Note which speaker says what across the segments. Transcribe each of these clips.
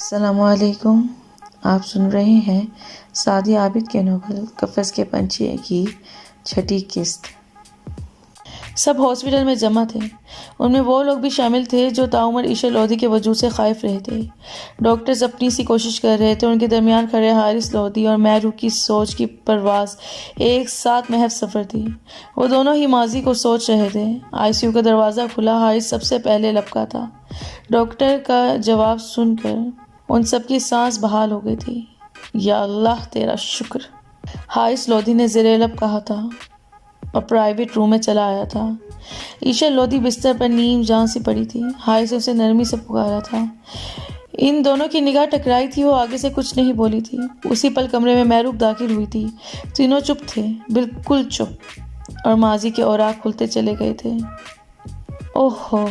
Speaker 1: السلام علیکم. آپ سن رہے ہیں سعدی عابد کے ناول قفس کے پنچھی کی 6 قسط. سب ہاسپٹل میں جمع تھے. ان میں وہ لوگ بھی شامل تھے جو تاعمر عائشہ لودھی کے وجود سے خائف رہے تھے. ڈاکٹرز اپنی سی کوشش کر رہے تھے. ان کے درمیان کھڑے حارث لودھی اور مہرو کی سوچ کی پرواز ایک ساتھ محو سفر تھی. وہ دونوں ہی ماضی کو سوچ رہے تھے. ICU کا دروازہ کھلا. حارث سب سے پہلے لبکا تھا. ڈاکٹر کا جواب سن کر ان سب کی سانس بحال ہو گئی تھی. یا اللہ تیرا شکر، حارث لودھی نے زیر لب کہا تھا اور پرائیویٹ روم میں چلا آیا تھا. عائشہ لودھی بستر پر نیم جان سی پڑی تھی. حارث نے اسے نرمی سے پکارا تھا. ان دونوں کی نگاہ ٹکرائی تھی. وہ آگے سے کچھ نہیں بولی تھی. اسی پل کمرے میں محروب داخل ہوئی تھی. تینوں چپ تھے، بالکل چپ، اور ماضی کے اوراق کھلتے چلے گئے تھے. اوہو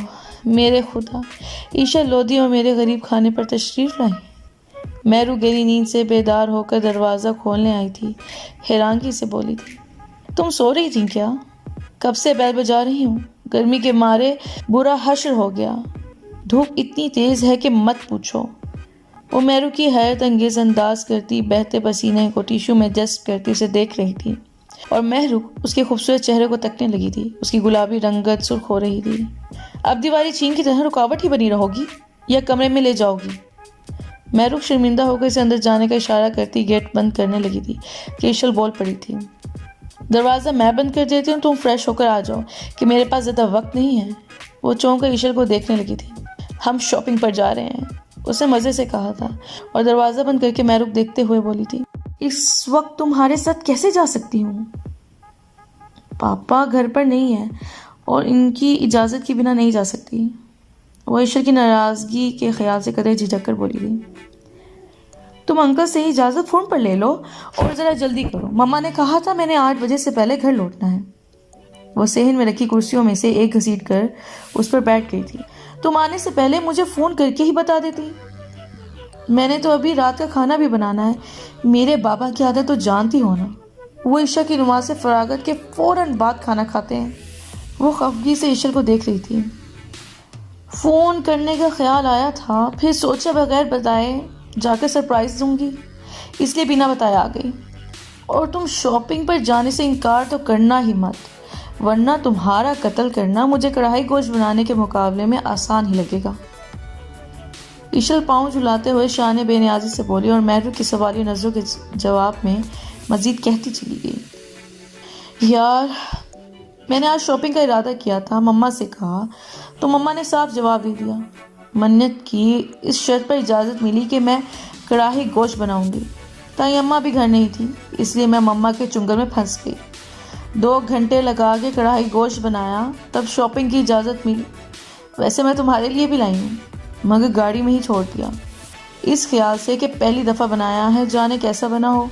Speaker 1: میرے خدا، عائشہ لودھی اور میرے غریب خانے پر تشریف لائیں. مہرو گہری نیند سے بیدار ہو کر دروازہ کھولنے آئی تھی. حیرانگی سے بولی تھی، تم سو رہی تھی کیا؟ کب سے بیل بجا رہی ہوں. گرمی کے مارے برا حشر ہو گیا. دھوپ اتنی تیز ہے کہ مت پوچھو. وہ مہرو کی حیرت انگیز انداز کرتی بہتے پسینے کو ٹیشو میں جذب کرتی اسے دیکھ رہی تھی، اور مہرو اس کے خوبصورت چہرے کو تکنے لگی تھی. اس کی گلابی رنگت سرخ ہو رہی تھی. اب دیواری چھین کی طرح رکاوٹ ہی بنی رہو گی یا کمرے میں لے جاؤ گی؟ مہرو شرمندہ ہو کر اسے اندر جانے کا اشارہ کرتی گیٹ بند کرنے لگی تھی کہ ایشل بول پڑی تھی، دروازہ میں بند کر دیتی ہوں، تم فریش ہو کر آ جاؤ کہ میرے پاس زیادہ وقت نہیں ہے. وہ چونک کر ایشل کو دیکھنے لگی تھی. ہم شاپنگ پر جا رہے ہیں، اس نے مزے سے کہا تھا، اور دروازہ بند کر کے مہرو دیکھتے ہوئے بولی تھی، اس وقت تمہارے ساتھ کیسے جا سکتی ہوں؟ پاپا گھر پر نہیں ہے اور ان کی اجازت کے بنا نہیں جا سکتی. وہ ایشل کی ناراضگی کے خیال سے قدرے جھجک کر بولی تھی، تم انکل سے ہی اجازت فون پر لے لو اور ذرا جلدی کرو. مما نے کہا تھا میں نے 8 بجے سے پہلے گھر لوٹنا ہے. وہ صحن میں رکھی کرسیوں میں سے ایک گھسیٹ کر اس پر بیٹھ گئی تھی. تم آنے سے پہلے مجھے فون کر کے ہی بتا دیتی. میں نے تو ابھی رات کا کھانا بھی بنانا ہے. میرے بابا کی عادت تو جانتی ہو نا، وہ عشاء کی نماز سے فراغت کے فوراً بعد کھانا کھاتے ہیں. وہ خفگی سے ایشل کو دیکھ رہی تھی. فون کرنے کا خیال آیا تھا، پھر سوچا بغیر بتائے جا کر سرپرائز دوں گی، اس لیے بنا بتائے آ گئی. اور تم شاپنگ پر جانے سے انکار تو کرنا ہی مت، ورنہ تمہارا قتل کرنا مجھے کڑھائی گوشت بنانے کے مقابلے میں آسان ہی لگے گا. ایشل پاؤں جھلاتے ہوئے شان بے نیازی سے بولی، اور مہرو کی سوالی نظروں کے جواب میں مزید کہتی چلی گئی، یار میں نے آج شاپنگ کا ارادہ کیا تھا، مما سے کہا تو مما نے صاف جواب دے دیا. منت کی اس شرط پر اجازت ملی کہ میں کڑاہی گوشت بناؤں گی. تائی اماں بھی گھر نہیں تھی، اس لیے میں مما کے چنگل میں پھنس گئی. 2 گھنٹے لگا کے کڑاہی گوشت بنایا، تب شاپنگ کی اجازت ملی. ویسے میں تمہارے لیے بھی لائی ہوں، مگر گاڑی میں ہی چھوڑ دیا، اس خیال سے کہ پہلی دفعہ بنایا ہے، جانے کیسا بنا ہو.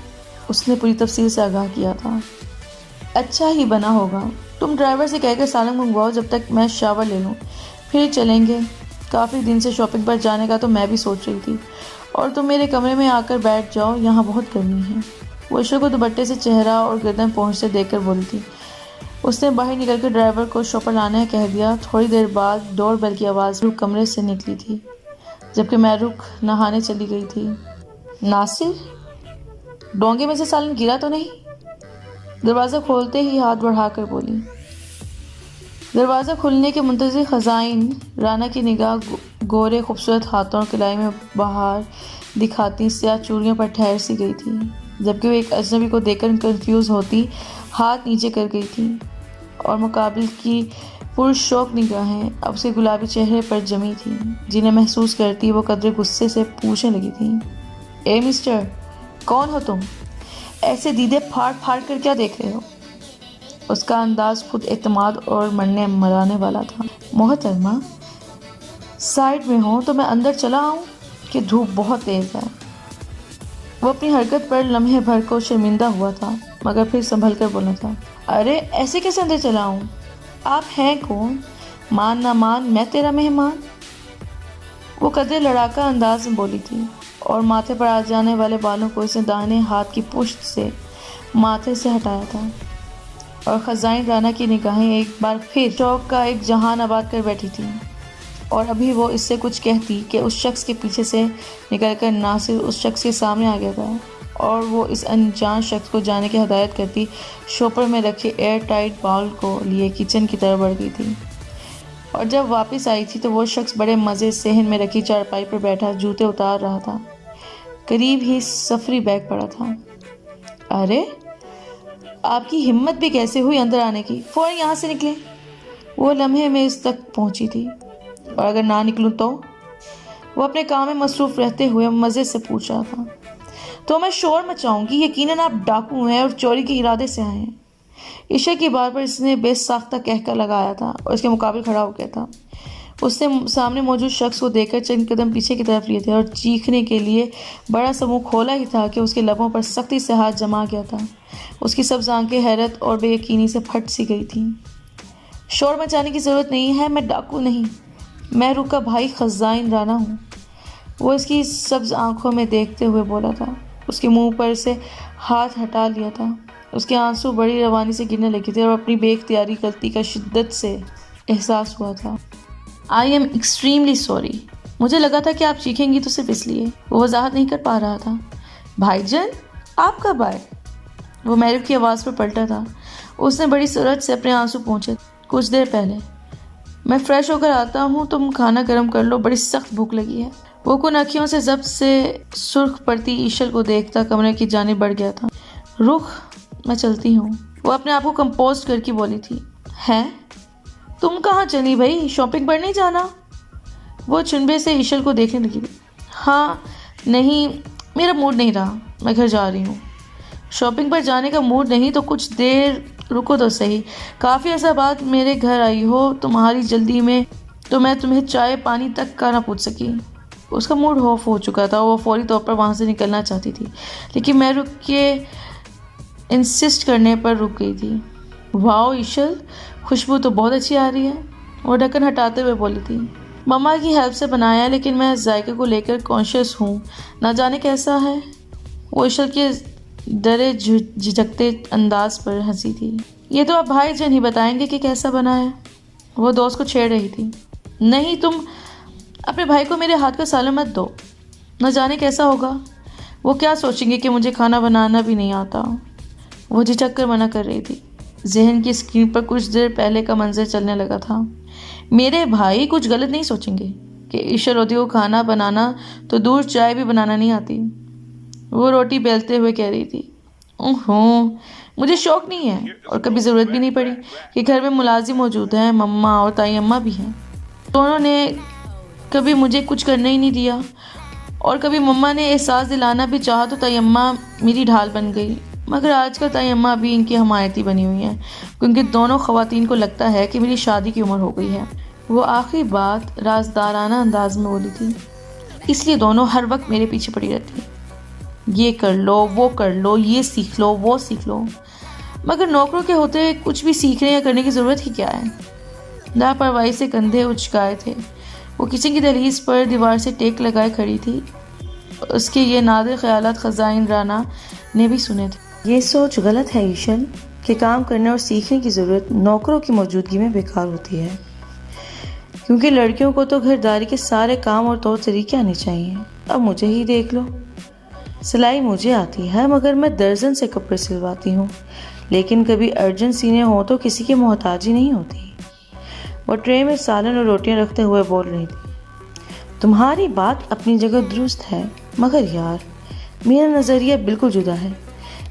Speaker 1: اس نے پوری تفصیل سے آگاہ کیا تھا. اچھا ہی بنا ہوگا. تم ڈرائیور سے کہہ کر سالن منگواؤ جب تک میں شاور لے لوں، پھر چلیں گے. کافی دن سے شاپنگ پر جانے کا تو میں بھی سوچ رہی تھی. اور تم میرے کمرے میں آ کر بیٹھ جاؤ، یہاں بہت گرمی ہے. وہ ایشل کو دوپٹے سے چہرہ اور گردن پہنچتے دیکھ کر بولی تھی. اس نے باہر نکل کر ڈرائیور کو شاپر لانے کہہ دیا. تھوڑی دیر بعد ڈور بیل کی آواز میں کمرے سے نکلی تھی، جبکہ محروق نہانے چلی گئی تھی. ناصر، ڈونگے میں سے سالن گرا تو نہیں؟ دروازہ کھولتے ہی ہاتھ بڑھا کر بولی. دروازہ کھلنے کے منتظر خزائن رانا کی نگاہ گورے خوبصورت ہاتھوں اور کلائی میں بہار دکھاتی سیاہ چوڑیوں پر ٹھہر سی گئی تھی، جبکہ وہ ایک اجنبی کو دیکھ کر کنفیوز ہوتی ہاتھ نیچے کر گئی تھی، اور مقابل کی پرشوق نگاہیں اب سے گلابی چہرے پر جمی تھیں، جنہیں محسوس کرتی وہ قدرے غصے سے پوچھنے لگی تھی، اے مسٹر، کون ہو تم؟ ایسے دیدے پھاڑ پھاڑ کر کیا دیکھ رہے ہو؟ اس کا انداز خود اعتماد اور مرنے مرانے والا تھا. محترمہ، سائڈ میں ہو تو میں اندر چلا آؤں کہ دھوپ بہت تیز ہے؟ وہ اپنی حرکت پر لمحے بھر کو شرمندہ ہوا تھا، مگر پھر سنبھل کر بولا تھا، ارے ایسے کیسے اندر چلا آؤں؟ آپ ہیں کون؟ مان نہ مان میں تیرا مہمان. وہ قدرے لڑاکا انداز میں بولی تھی، اور ماتھے پر آ جانے والے بالوں کو اس نے داہنے ہاتھ کی پشت سے ماتھے سے ہٹایا تھا، اور خزائن رانا کی نگاہیں ایک بار پھر شوق کا ایک جہان آباد کر بیٹھی تھیں. اور ابھی وہ اس سے کچھ کہتی کہ اس شخص کے پیچھے سے نکل کر ناصر اس شخص کے سامنے آ گیا تھا اور وہ اس انجان شخص کو جانے کی ہدایت کرتی شوپر میں رکھے ایئر ٹائٹ باؤل کو لیے کچن کی طرف بڑھ گئی تھی۔ اور جب واپس آئی تھی تو وہ شخص بڑے مزے صحن میں رکھی چارپائی پر بیٹھا جوتے اتار رہا تھا۔ قریب ہی سفری بیگ پڑا تھا۔ ارے آپ کی ہمت بھی کیسے ہوئی اندر آنے کی؟ فوراً یہاں سے نکلیں۔ وہ لمحے میں اس تک پہنچی تھی۔ اور اگر نہ نکلوں تو؟ وہ اپنے کام میں مصروف رہتے ہوئے مزے سے پوچھ رہا تھا۔ تو میں شور مچاؤں گی، یقیناً آپ ڈاکو ہیں اور چوری کے ارادے سے آئے ہیں۔ عشاء کی بات پر اس نے بے ساختہ کہہ کر لگایا تھا اور اس کے مقابل کھڑا ہو گیا تھا۔ اس نے سامنے موجود شخص کو دیکھ کر چند قدم پیچھے کی طرف لیے تھے اور چیخنے کے لیے بڑا سا منہ کھولا ہی تھا کہ اس کے لبوں پر سختی سے ہاتھ جما گیا تھا۔ اس کی سبز آنکھیں حیرت اور بے یقینی سے پھٹ سی گئی تھیں۔ شور مچانے کی ضرورت نہیں ہے، میں ڈاکو نہیں، میں روح کا بھائی خزائن رانا ہوں، وہ اس کی سبز آنکھوں میں دیکھتے ہوئے بولا تھا۔ اس کے منہ پر سے ہاتھ ہٹا لیا تھا۔ اس کے آنسو بڑی روانی سے گرنے لگے تھے اور اپنی بے اختیاری غلطی کا شدت سے احساس ہوا تھا۔ آئی ایم ایکسٹریملی سوری، مجھے لگا تھا کہ آپ چیخیں گی تو صرف اس لیے۔ وہ وضاحت نہیں کر پا رہا تھا۔ بھائی جان آپ کب آئے؟ وہ میرو کی آواز پر پلٹا تھا۔ اس نے بڑی سرعت سے اپنے آنسو پونچھے۔ کچھ دیر پہلے۔ میں فریش ہو کر آتا ہوں، تم کھانا گرم کر لو، بڑی سخت بھوک لگی ہے۔ وہ کن اکھیوں سے ضبط سے سرخ پڑتی عشل کو دیکھتا کمرے کی جانب بڑھ گیا تھا۔ رخ میں چلتی ہوں، وہ اپنے آپ کو کمپوز کر کے بولی تھی۔ ہے تم کہاں چلی بھائی، شاپنگ پر نہیں جانا؟ وہ چنبے سے عشل کو دیکھنے لگی تھی۔ ہاں نہیں، میرا موڈ نہیں رہا، میں گھر جا رہی ہوں۔ شاپنگ پر جانے کا موڈ نہیں تو کچھ دیر رکو تو صحیح، کافی عرصہ بعد میرے گھر آئی ہو، تمہاری جلدی میں تو میں تمہیں چائے پانی تک کا نہ پوچھ سکی۔ اس کا موڈ آف ہو چکا تھا، وہ فوری طور پر وہاں سے نکلنا چاہتی تھی، لیکن میں رک کے انسسٹ کرنے پر رک گئی تھی۔ واؤ عشل، خوشبو تو بہت اچھی آ رہی ہے، وہ ڈھکن ہٹاتے ہوئے بولی تھی۔ مما کی ہیلپ سے بنایا ہے، لیکن میں ذائقے کو لے کر کانشیس ہوں، نہ جانے کیسا ہے۔ وہ عشل کے ڈرے جھجکتے انداز پر ہنسی تھی۔ یہ تو آپ بھائی جان ہی بتائیں گے کہ کیسا بنا ہے، وہ دوست کو چھیڑ رہی تھی۔ نہیں، تم اپنے بھائی کو میرے ہاتھ کا سالن مت دو، نہ جانے کیسا ہوگا، وہ کیا سوچیں گے کہ مجھے کھانا بنانا بھی نہیں آتا۔ وہ جھجک کر منع کر رہی تھی۔ ذہن کی اسکرین پر کچھ دیر پہلے کا منظر چلنے لگا تھا۔ میرے بھائی کچھ غلط نہیں سوچیں گے کہ عشل ہوتی کو کھانا بنانا تو دور چائے بھی بنانا نہیں آتی، وہ روٹی بیلتے ہوئے کہہ رہی تھی۔ اوہوں، مجھے شوق نہیں ہے اور کبھی ضرورت بھی نہیں پڑی کہ گھر میں ملازم موجود ہیں، مما اور تائی اماں بھی ہیں، دونوں نے کبھی مجھے کچھ کرنے ہی نہیں دیا، اور کبھی مما نے احساس دلانا بھی چاہا تو تائی اماں میری ڈھال بن گئی، مگر آج کل تائی اماں بھی ان کی حمایتی بنی ہوئی ہیں، کیونکہ دونوں خواتین کو لگتا ہے کہ میری شادی کی عمر ہو گئی ہے۔ وہ آخری بات رازدارانہ انداز میں بولی تھی، اس لیے دونوں ہر وقت میرے پیچھے پڑی رہتی ہیں، یہ کر لو، وہ کر لو، یہ سیکھ لو، وہ سیکھ لو، مگر نوکروں کے ہوتے کچھ بھی سیکھنے یا کرنے کی ضرورت ہی کیا ہے۔ لاپرواہی سے کندھے اچکائے تھے، وہ کچن کی دہلیز پر دیوار سے ٹیک لگائے کھڑی تھی۔ اس کے یہ نادر خیالات خزائن رانا نے بھی سنے تھے۔ یہ سوچ غلط ہے عشل کہ کام کرنے اور سیکھنے کی ضرورت نوکروں کی موجودگی میں بیکار ہوتی ہے، کیونکہ لڑکیوں کو تو گھرداری کے سارے کام اور طور طریقے آنے چاہیے۔ اب مجھے ہی دیکھ لو، سلائی مجھے آتی ہے، مگر میں درجن سے کپڑے سلواتی ہوں، لیکن کبھی ارجنٹ سینے ہوں تو کسی کی محتاجی نہیں ہوتی۔ وہ ٹرے میں سالن اور روٹیاں رکھتے ہوئے بول رہی تھی۔ تمہاری بات اپنی جگہ درست ہے، مگر یار میرا نظریہ بالکل جدا ہے۔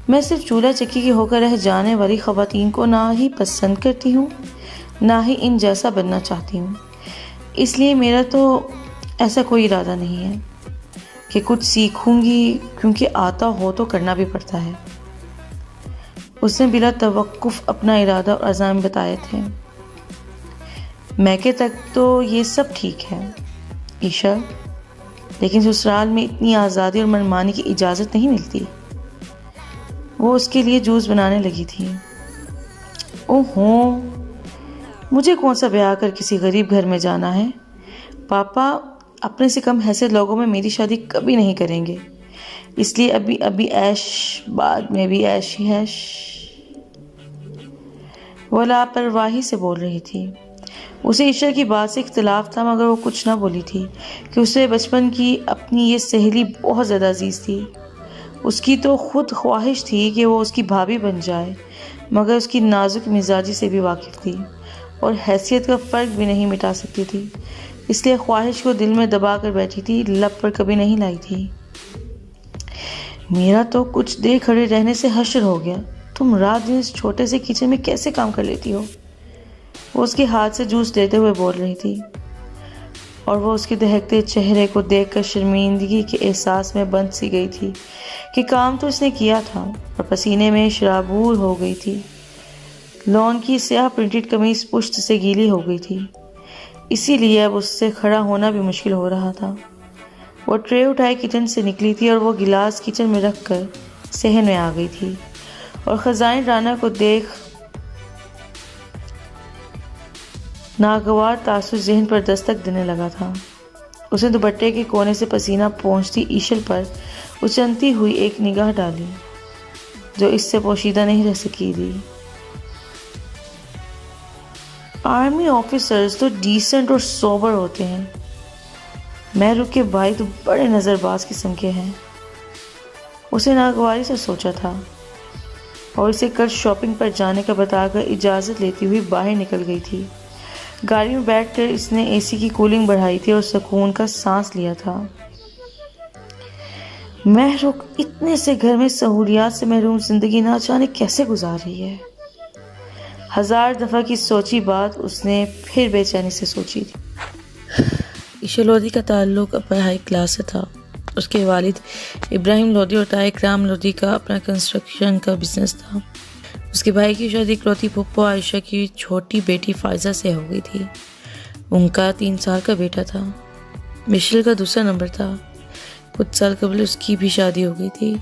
Speaker 1: میں صرف چولہا چکی کی ہو کر رہ جانے والی خواتین کو نہ ہی پسند کرتی ہوں، نہ ہی ان جیسا بننا چاہتی ہوں، اس لیے میرا تو ایسا کوئی ارادہ نہیں ہے کہ کچھ سیکھوں گی، کیونکہ آتا ہو تو کرنا بھی پڑتا ہے۔ اس نے بلا توقف اپنا ارادہ اور عزائم بتائے تھے۔ میکے تک تو یہ سب ٹھیک ہے عشل، لیکن سسرال میں اتنی آزادی اور منمانی کی اجازت نہیں ملتی۔ وہ اس کے لیے جوس بنانے لگی تھی۔ اوہوں، مجھے کون سا بیاہ کر کسی غریب گھر میں جانا ہے، پاپا اپنے سے کم حیثیت لوگوں میں میری شادی کبھی نہیں کریں گے، اس لیے ابھی عیش، بعد میں بھی عیش ہی عیش۔ وہ لاپرواہی سے بول رہی تھی۔ اسے عشا کی بات سے اختلاف تھا، مگر وہ کچھ نہ بولی تھی کہ اسے بچپن کی اپنی یہ سہیلی بہت زیادہ عزیز تھی۔ اس کی تو خود خواہش تھی کہ وہ اس کی بھابھی بن جائے، مگر اس کی نازک مزاجی سے بھی واقف تھی اور حیثیت کا فرق بھی نہیں مٹا سکتی تھی، اس لیے خواہش کو دل میں دبا کر بیٹھی تھی، لب پر کبھی نہیں لائی تھی۔ میرا تو کچھ دیر کھڑے رہنے سے حشر ہو گیا، تم رات دن اس چھوٹے سے کچن میں کیسے کام کر لیتی ہو؟ وہ اس کے ہاتھ سے جوس لیتے ہوئے بول رہی تھی، اور وہ اس کے دہکتے چہرے کو دیکھ کر شرمندگی کے احساس میں بند سی گئی تھی کہ کام تو اس نے کیا تھا، اور پسینے میں شرابور ہو گئی تھی۔ لون کی سیاہ پرنٹڈ قمیص پشت سے گیلی ہو گئی تھی، اسی لیے اب اس سے کھڑا ہونا بھی مشکل ہو رہا تھا۔ وہ ٹرے اٹھائے کچن سے نکلی تھی اور وہ گلاس کچن میں رکھ کر صحن میں آ گئی تھی، اور خزائن رانا کو دیکھ ناگوار تاثر ذہن پر دستک دینے لگا تھا۔ اس نے دوپٹے کے کونے سے پسینہ پہنچتی ایشل پر اچنتی ہوئی ایک نگاہ ڈالی جو اس سے پوشیدہ نہیں رہ سکی تھی۔ آرمی آفیسرز تو ڈیسنٹ اور سوبر ہوتے ہیں، مہرو کے بھائی تو بڑے نظر باز قسم کے ہیں، اسے ناگواری سے سوچا تھا، اور اسے کل شاپنگ پر جانے کا بتا کر اجازت لیتی ہوئی باہر نکل گئی تھی۔ گاڑی میں بیٹھ کر اس نے اے سی کی کولنگ بڑھائی تھی اور سکون کا سانس لیا تھا۔ مہرو اتنے سے گھر میں سہولیات سے محروم زندگی نہ جانے کیسے گزار رہی ہے؟ ہزار دفعہ کی سوچی بات اس نے پھر بے چینی سے سوچی تھی۔ عشا لودھی کا تعلق اپر ہائی کلاس سے تھا۔ اس کے والد ابراہیم لودھی اور تائی اکرام لودھی کا اپنا کنسٹرکشن کا بزنس تھا۔ اس کے بھائی کی شادی اکلوتی پھپھو عائشہ کی چھوٹی بیٹی فائزہ سے ہو گئی تھی۔ ان کا 3 سال کا بیٹا تھا، مشل کا دوسرا نمبر تھا۔ کچھ سال قبل اس کی بھی شادی ہو گئی تھی۔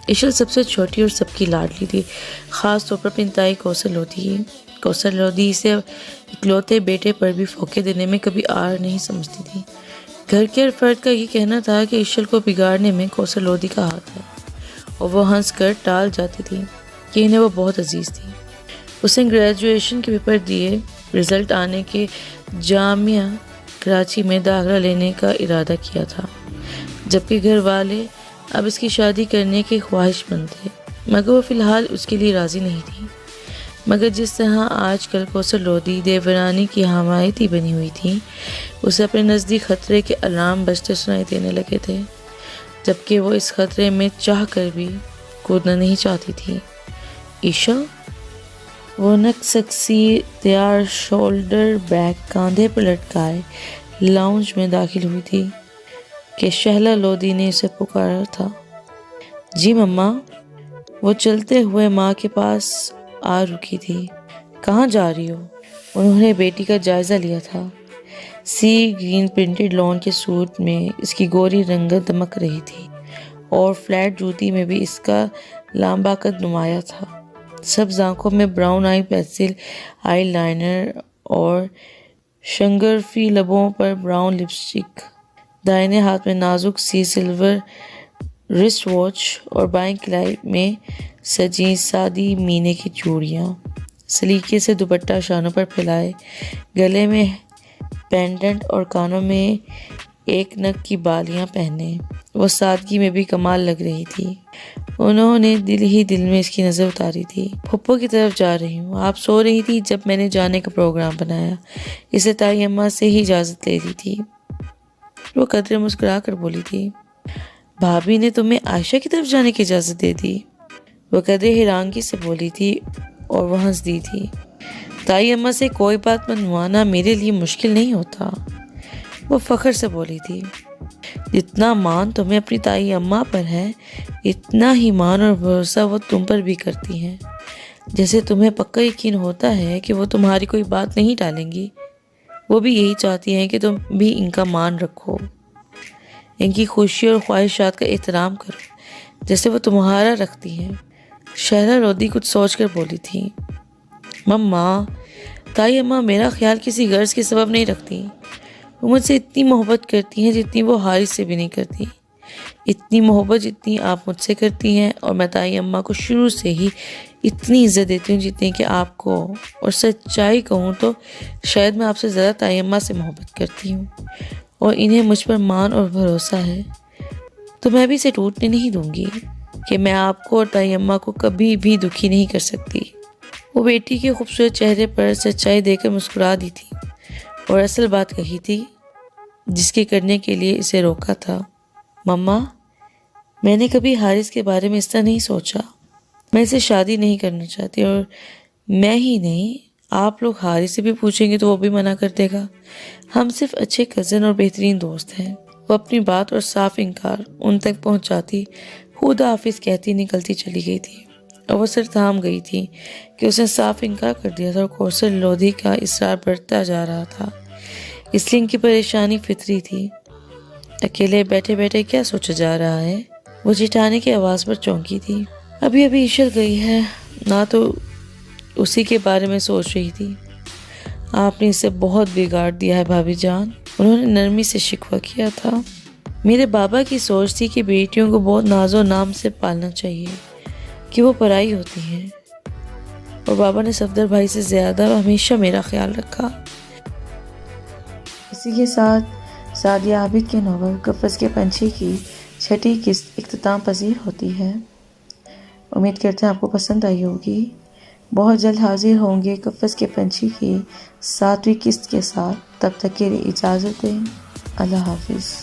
Speaker 1: عشل سب سے چھوٹی اور سب کی لاڈلی تھی، خاص طور پر اپنی تائی کوثر لودھی۔ کوثر لودھی اسے اکلوتے بیٹے پر بھی فوقے دینے میں کبھی آر نہیں سمجھتی تھی۔ گھر کے ہر فرد کا یہ کہنا تھا کہ عشل کو بگاڑنے میں کوثر لودھی کا ہاتھ ہے، اور وہ ہنس کر ٹال جاتی تھی کہ انہیں وہ بہت عزیز تھی۔ اس نے گریجویشن کے پیپر دیے، رزلٹ آنے کے جامعہ کراچی میں داخلہ لینے کا ارادہ کیا تھا، جبکہ گھر والے اب اس کی شادی کرنے کے خواہش مند تھے، مگر وہ فی الحال اس کے لیے راضی نہیں تھی۔ مگر جس طرح آج کل کوثر لودھی دیورانی کی حمایتی بنی ہوئی تھی، اسے اپنے نزدیک خطرے کے الارم بجتے سنائی دینے لگے تھے، جبکہ وہ اس خطرے میں چاہ کر بھی کودنا نہیں چاہتی تھی۔ عشا، وہ نکسکسی تیار شولڈر بیگ کاندھے پر لٹکائے لاؤنج میں داخل ہوئی تھی کہ شہلا لودھی نے اسے پکارا تھا۔ جی مما۔ وہ چلتے ہوئے ماں کے پاس آ رکی تھی۔ کہاں جا رہی ہو؟ انہوں نے بیٹی کا جائزہ لیا تھا۔ سی گرین پرنٹڈ لون کے سوٹ میں اس کی گوری رنگت دمک رہی تھی، اور فلیٹ جوتی میں بھی اس کا لامبا قد نمایاں تھا۔ سبز آنکھوں میں براؤن آئی پینسل آئی لائنر اور شنگرفی لبوں پر براؤن لپسٹک، دائیں ہاتھ میں نازک سی سلور رسٹ واچ اور بائیں کلائی میں سجی سادی مینے کی چوڑیاں، سلیقے سے دوپٹہ شانوں پر پھیلائے، گلے میں پینڈنٹ اور کانوں میں ایک نگ کی بالیاں پہنے، وہ سادگی میں بھی کمال لگ رہی تھی۔ انہوں نے دل ہی دل میں اس کی نظر اتاری تھی۔ پھپھو کی طرف جا رہی ہوں، آپ سو رہی تھی جب میں نے جانے کا پروگرام بنایا، اسے تائی اماں سے ہی اجازت لے دی تھی۔ وہ قدرے مسکرا کر بولی تھی، بھابھی نے تمہیں عائشہ کی طرف جانے کی اجازت دے دی؟ وہ قدرے حیرانگی سے بولی تھی، اور وہ ہنس دی تھی۔ تائی اماں سے کوئی بات منوانا میرے لیے مشکل نہیں ہوتا، وہ فخر سے بولی تھی۔ جتنا مان تمہیں اپنی تائی اماں پر ہے، اتنا ہی مان اور بھروسہ وہ تم پر بھی کرتی ہیں، جیسے تمہیں پکا یقین ہوتا ہے کہ وہ تمہاری کوئی بات نہیں ٹالیں گی۔ وہ بھی یہی چاہتی ہیں کہ تم بھی ان کا مان رکھو، ان کی خوشی اور خواہشات کا احترام کرو جیسے وہ تمہارا رکھتی ہیں۔ شہلا لودھی کچھ سوچ کر بولی تھی، مما، تائی اماں میرا خیال کسی غرض کے سبب نہیں رکھتی، وہ مجھ سے اتنی محبت کرتی ہیں جتنی وہ حارث سے بھی نہیں کرتی۔ اتنی محبت جتنی آپ مجھ سے کرتی ہیں، اور میں تائی اماں کو شروع سے ہی اتنی عزت دیتی ہوں جتنی کہ آپ کو، اور سچائی کہوں تو شاید میں آپ سے زیادہ تائی اماں سے محبت کرتی ہوں، اور انہیں مجھ پر مان اور بھروسہ ہے، تو میں بھی اسے ٹوٹنے نہیں دوں گی کہ میں آپ کو اور تائی اماں کو کبھی بھی دکھی نہیں کر سکتی۔ وہ بیٹی کے خوبصورت چہرے پر سچائی دے کر مسکرا دی تھی اور اصل بات کہی تھی جس کے کرنے کے لیے اسے روکا تھا۔ مما، میں نے کبھی حارث کے بارے میں اس طرح نہیں سوچا، میں اسے شادی نہیں کرنا چاہتی، اور میں ہی نہیں، آپ لوگ حارث سے بھی پوچھیں گے تو وہ بھی منع کر دے گا۔ ہم صرف اچھے کزن اور بہترین دوست ہیں۔ وہ اپنی بات اور صاف انکار ان تک پہنچاتی خدا حافظ کہتی نکلتی چلی گئی تھی، اور وہ سر تھام گئی تھی کہ اس نے صاف انکار کر دیا تھا، اور کوثر لودھی کا اصرار بڑھتا جا رہا تھا، اس لیے ان کی پریشانی فطری تھی۔ اکیلے بیٹھے بیٹھے کیا سوچا جا رہا ہے؟ وہ جٹھانی کی آواز پر چونکی تھی۔ ابھی ابھی عشر گئی ہے، نہ تو اسی کے بارے میں سوچ رہی تھی۔ آپ نے اسے بہت بگاڑ دیا ہے بھابھی جان، انہوں نے نرمی سے شکوہ کیا تھا۔ میرے بابا کی سوچ تھی کہ بیٹیوں کو بہت ناز و نام سے پالنا چاہیے، کہ وہ پرائی ہوتی ہیں، اور بابا نے صفدر بھائی سے زیادہ ہمیشہ میرا خیال رکھا۔
Speaker 2: اسی کے ساتھ سعدیہ عابد کے ناول قفس کے پنچھی کی 6ٹھی قسط اختتام پذیر ہوتی ہے۔ امید کرتے ہیں آپ کو پسند آئی ہوگی۔ بہت جلد حاضر ہوں گے قفس کے پنچھی کی 7ویں قسط کے ساتھ۔ تب تک کے لیے اجازت دیں۔ اللہ حافظ۔